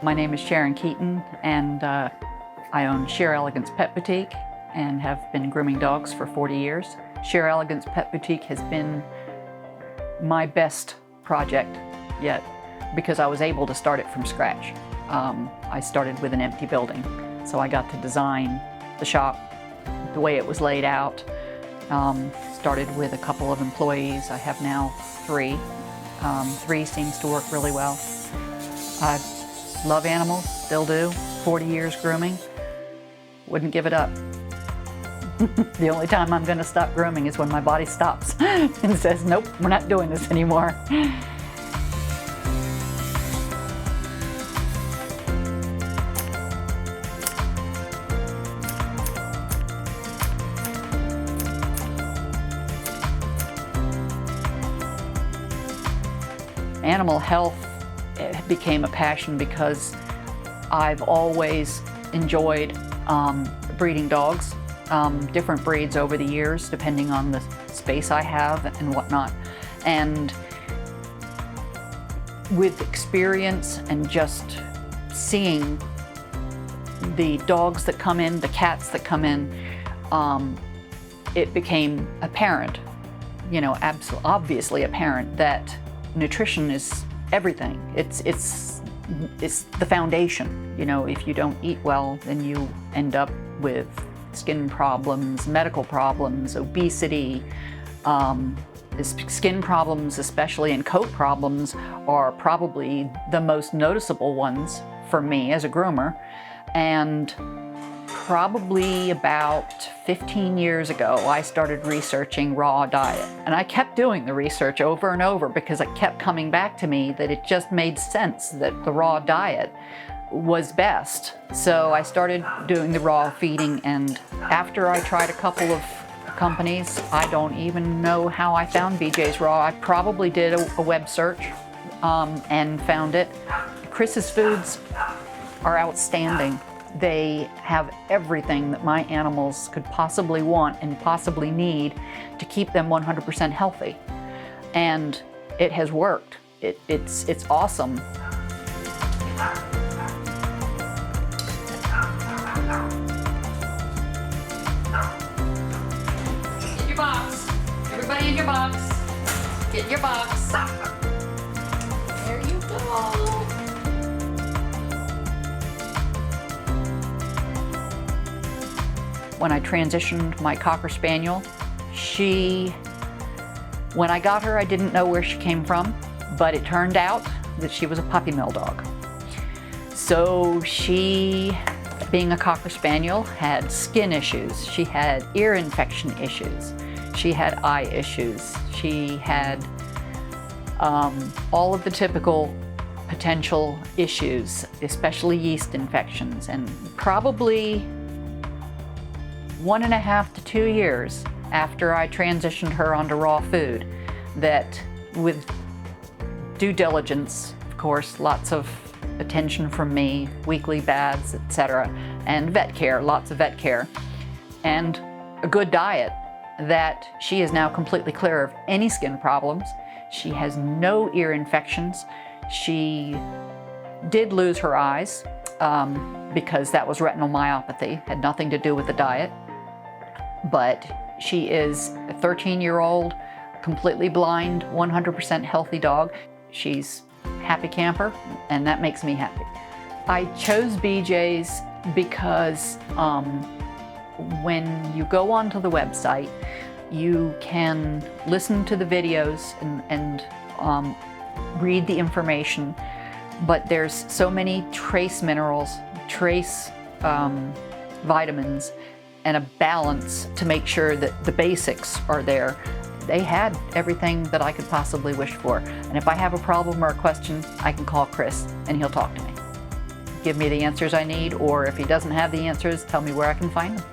My name is Sharon Keaton, and I own Sheer Elegance Pet Boutique and have been grooming dogs for 40 years. Sheer Elegance Pet Boutique has been my best project yet because I was able to start it from scratch. I started with an empty building, so I got to design the shop the way it was laid out. Started with a couple of employees. I have now 3. 3 seems to work really well. I love animals, still do. 40 years grooming, wouldn't give it up. The only time I'm going to stop grooming is when my body stops and says, nope, we're not doing this anymore. Animal health became a passion because I've always enjoyed breeding dogs, different breeds over the years, depending on the space I have and whatnot. And with experience and just seeing the dogs that come in, the cats that come in, it became apparent, obviously apparent that nutrition is everything. It's the foundation. If you don't eat well, then you end up with skin problems, medical problems, obesity. Skin problems, especially, and coat problems are probably the most noticeable ones for me as a groomer. And probably about 15 years ago, I started researching raw diet. And I kept doing the research over and over because it kept coming back to me that it just made sense that the raw diet was best. So I started doing the raw feeding, and after I tried a couple of companies, I don't even know how I found BJ's Raw. I probably did a web search and found it. Chris's Foods are outstanding. They have everything that my animals could possibly want and possibly need to keep them 100% healthy. And it has worked. It's awesome. Get your box. Everybody in your box. Get in your box. There you go. When I transitioned my Cocker Spaniel, when I got her, I didn't know where she came from, but it turned out that she was a puppy mill dog. So she, being a Cocker Spaniel, had skin issues. She had ear infection issues. She had eye issues. She had all of the typical potential issues, especially yeast infections, and probably 1.5 to 2 years after I transitioned her onto raw food, that with due diligence, of course, lots of attention from me, weekly baths, etc., and vet care, lots of vet care, and a good diet, that she is now completely clear of any skin problems. She has no ear infections. She did lose her eyes because that was retinal myopathy, had nothing to do with the diet. But she is a 13-year-old, completely blind, 100% healthy dog. She's a happy camper, and that makes me happy. I chose BJ's because when you go onto the website, you can listen to the videos and read the information, but there's so many trace minerals, trace vitamins, and a balance to make sure that the basics are there. They had everything that I could possibly wish for. And if I have a problem or a question, I can call Chris and he'll talk to me. Give me the answers I need, or if he doesn't have the answers, tell me where I can find them.